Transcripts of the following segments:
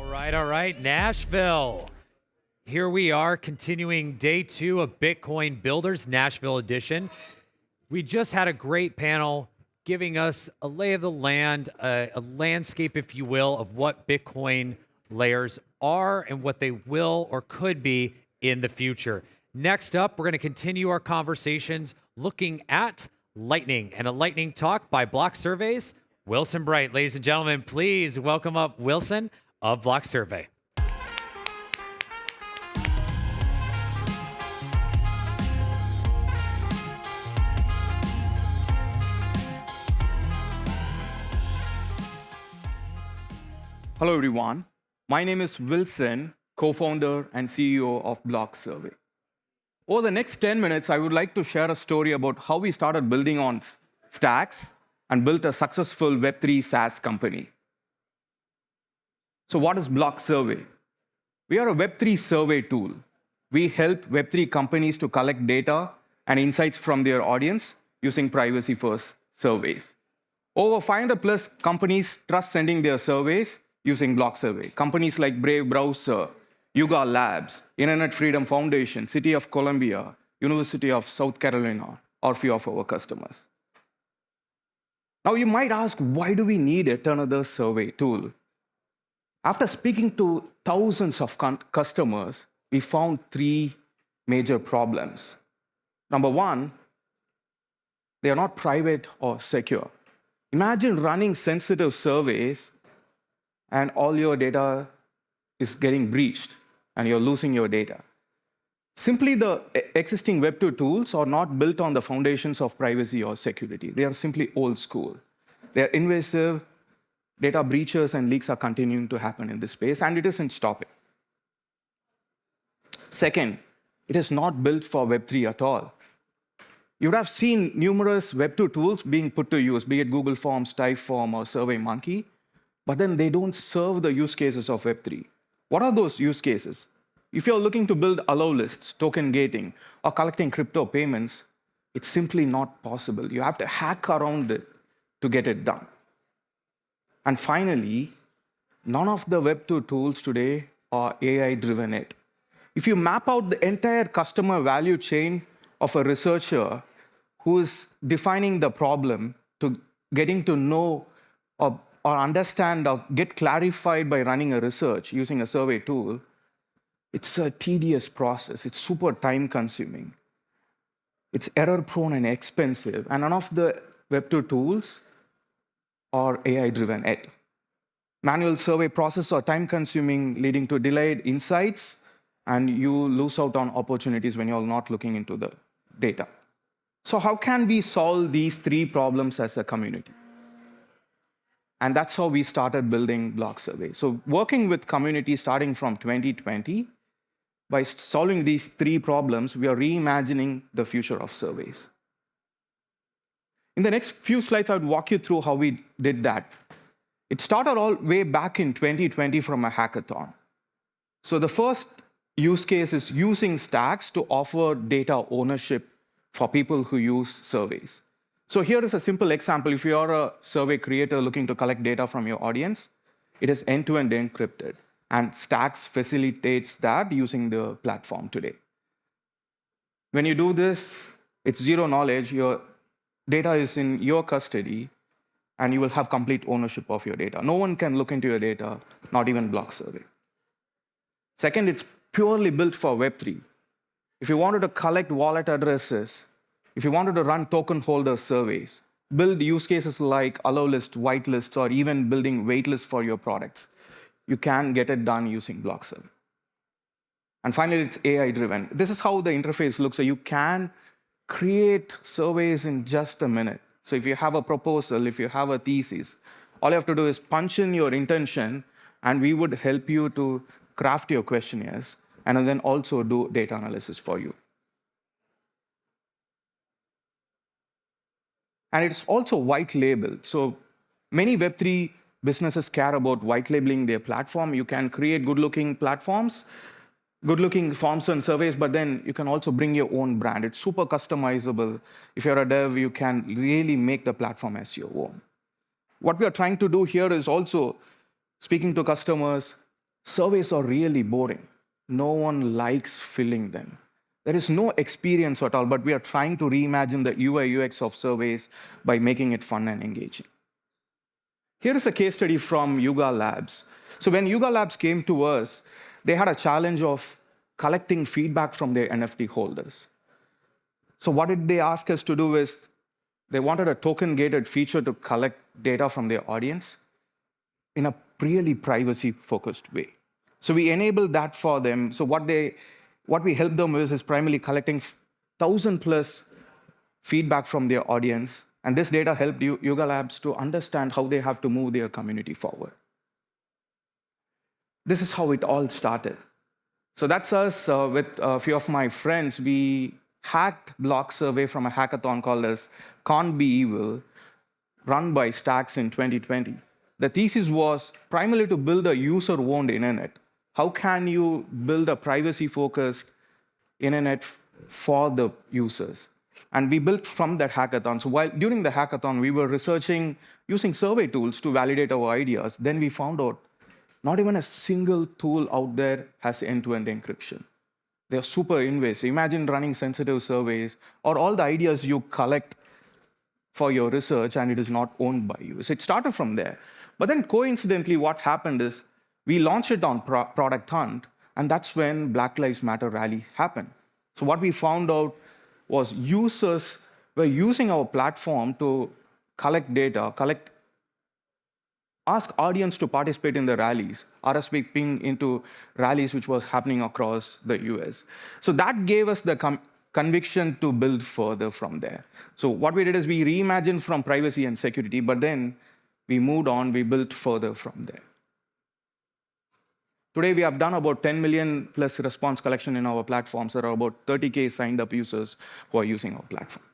All right, Nashville. Here we are continuing day 2 of Bitcoin Builders Nashville edition. We just had a great panel giving us a lay of the land, a landscape, if you will, of what Bitcoin layers are and what they will or could be in the future. Next up, we're going to continue our conversations looking at Lightning and a Lightning talk by BlockSurvey's Wilson Bright. Ladies and gentlemen, please welcome up Wilson of BlockSurvey. Hello, everyone. My name is Wilson, co-founder and CEO of BlockSurvey. Over the next 10 minutes, I would like to share a story about how we started building on stacks and built a successful Web3 SaaS company. So what is BlockSurvey? We are a Web3 survey tool. We help Web3 companies to collect data and insights from their audience using privacy-first surveys. Over 500 plus companies trust sending their surveys using BlockSurvey. Companies like Brave Browser, Yuga Labs, Internet Freedom Foundation, City of Columbia, University of South Carolina are few of our customers. Now you might ask, why do we need yet another survey tool? After speaking to thousands of customers, we found 3 major problems. Number 1, they are not private or secure. Imagine running sensitive surveys and all your data is getting breached and you're losing your data. Simply, the existing Web2 tools are not built on the foundations of privacy or security. They are simply old school. They're invasive. Data breaches and leaks are continuing to happen in this space, and it isn't stopping. Second, it is not built for Web3 at all. You would have seen numerous Web2 tools being put to use, be it Google Forms, Typeform, or SurveyMonkey, but then they don't serve the use cases of Web3. What are those use cases? If you're looking to build allow lists, token gating, or collecting crypto payments, it's simply not possible. You have to hack around it to get it done. And finally, none of the Web2 tools today are AI-driven yet. If you map out the entire customer value chain of a researcher who is defining the problem to getting to know or understand or get clarified by running a research using a survey tool, it's a tedious process. It's super time-consuming. It's error-prone and expensive. And none of the Web2 tools are AI-driven yet. Manual survey processes are time-consuming, leading to delayed insights, and you lose out on opportunities when you're not looking into the data. So how can we solve these 3 problems as a community? And that's how we started building BlockSurvey. So working with community starting from 2020, by solving these 3 problems, we are reimagining the future of surveys. In the next few slides, I would walk you through how we did that. It started all way back in 2020 from a hackathon. So the first use case is using stacks to offer data ownership for people who use surveys. So here is a simple example. If you are a survey creator looking to collect data from your audience, it is end-to-end encrypted. And Stacks facilitates that using the platform today. When you do this, it's zero knowledge. Your data is in your custody, and you will have complete ownership of your data. No one can look into your data, not even BlockSurvey. Second, it's purely built for Web3. If you wanted to collect wallet addresses, if you wanted to run token holder surveys, build use cases like allow list, whitelists, or even building waitlists for your products, you can get it done using BlockSurvey. And finally, it's AI-driven. This is how the interface looks. So you can create surveys in just a minute. So if you have a proposal, if you have a thesis, all you have to do is punch in your intention, and we would help you to craft your questionnaires, and then also do data analysis for you. And it's also white label. So many Web3 businesses care about white labeling their platform. You can create good-looking platforms, good-looking forms and surveys, but then you can also bring your own brand. It's super customizable. If you're a dev, you can really make the platform as your own. What we are trying to do here is also speaking to customers, Surveys are really boring. No one likes filling them. There is no experience at all, but we are trying to reimagine the UI UX of surveys by making it fun and engaging. Here is a case study from Yuga Labs. So when Yuga Labs came to us, they had a challenge of collecting feedback from their NFT holders. So what did they ask us to do is they wanted a token-gated feature to collect data from their audience in a really privacy-focused way. So we enabled that for them. So what we helped them with is primarily collecting 1,000+ feedback from their audience. And this data helped Yuga Labs to understand how they have to move their community forward. This is how it all started. So that's us with a few of my friends. We hacked BlockSurvey from a hackathon called as Can't Be Evil, run by Stacks in 2020. The thesis was primarily to build a user-owned internet. How can you build a privacy-focused internet for the users? And we built from that hackathon. So during the hackathon, we were researching using survey tools to validate our ideas. Then we found out not even a single tool out there has end-to-end encryption. They're super invasive. Imagine running sensitive surveys or all the ideas you collect for your research and it is not owned by you. So it started from there. But then coincidentally, what happened is we launched it on Product Hunt, and that's when Black Lives Matter rally happened. So what we found out was users were using our platform to collect data, ask audience to participate in the rallies, RSVPing into rallies which was happening across the US. So that gave us the conviction to build further from there. So what we did is we reimagined from privacy and security, but then we moved on, we built further from there. Today, we have done about 10 million plus response collection in our platforms. There are about 30K signed up users who are using our platform.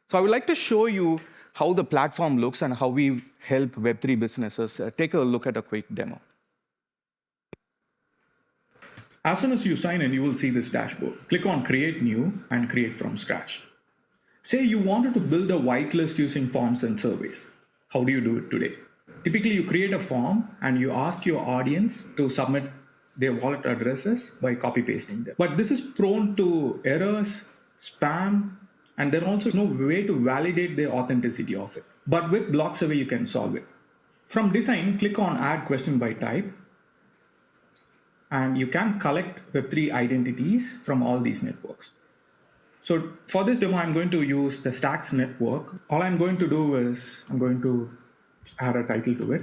So I would like to show you how the platform looks and how we help Web3 businesses. Take a look at a quick demo. As soon as you sign in, you will see this dashboard. Click on Create New and create from scratch. Say you wanted to build a whitelist using forms and surveys. How do you do it today? Typically, you create a form and you ask your audience to submit their wallet addresses by copy-pasting them. But this is prone to errors, spam, and there also is no way to validate the authenticity of it. But with BlockSurvey, you can solve it. From design, click on Add Question by Type, and you can collect Web3 identities from all these networks. So for this demo, I'm going to use the Stacks network. All I'm going to do is I'm going to add a title to it.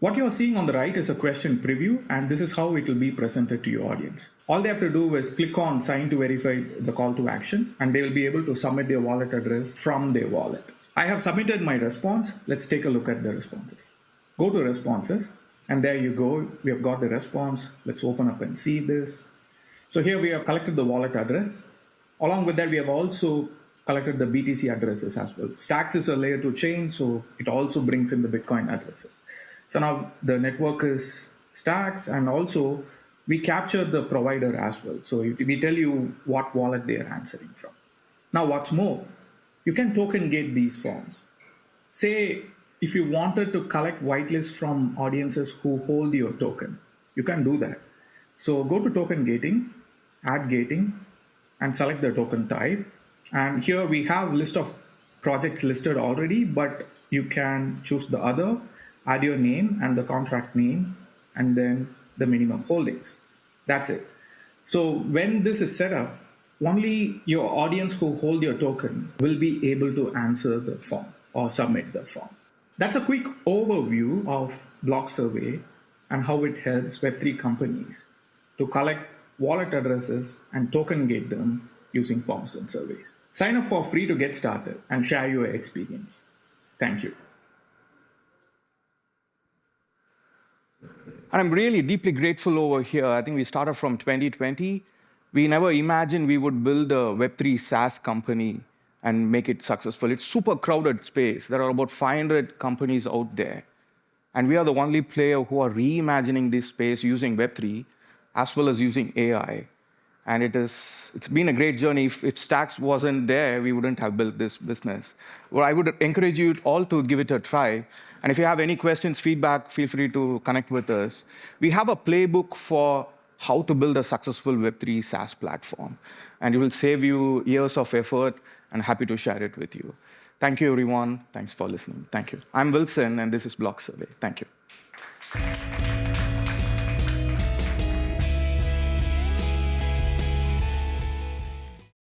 What you're seeing on the right is a question preview, and this is how it will be presented to your audience. All they have to do is click on Sign to verify the call to action, and they will be able to submit their wallet address from their wallet. I have submitted my response. Let's take a look at the responses. Go to Responses, and there you go. We have got the response. Let's open up and see this. So here we have collected the wallet address. Along with that, we have also collected the BTC addresses as well. Stacks is a layer 2 chain, so it also brings in the Bitcoin addresses. So now the network is Stacks, and also we capture the provider as well. So we tell you what wallet they are answering from. Now what's more, you can token gate these forms. Say if you wanted to collect whitelists from audiences who hold your token, you can do that. So go to token gating, add gating, and select the token type. And here we have a list of projects listed already, but you can choose the other, add your name and the contract name, and then the minimum holdings. That's it. So when this is set up, only your audience who hold your token will be able to answer the form or submit the form. That's a quick overview of BlockSurvey and how it helps Web3 companies to collect wallet addresses and token gate them using forms and surveys. Sign up for free to get started and share your experience. Thank you. And I'm really deeply grateful over here. I think we started from 2020. We never imagined we would build a Web3 SaaS company and make it successful. It's super crowded space. There are about 500 companies out there. And we are the only player who are reimagining this space using Web3 as well as using AI. And it's been a great journey. If Stacks wasn't there, we wouldn't have built this business. Well, I would encourage you all to give it a try. And if you have any questions, feedback, feel free to connect with us. We have a playbook for how to build a successful Web3 SaaS platform. And it will save you years of effort, and happy to share it with you. Thank you, everyone. Thanks for listening. Thank you. I'm Wilson, and this is BlockSurvey. Thank you.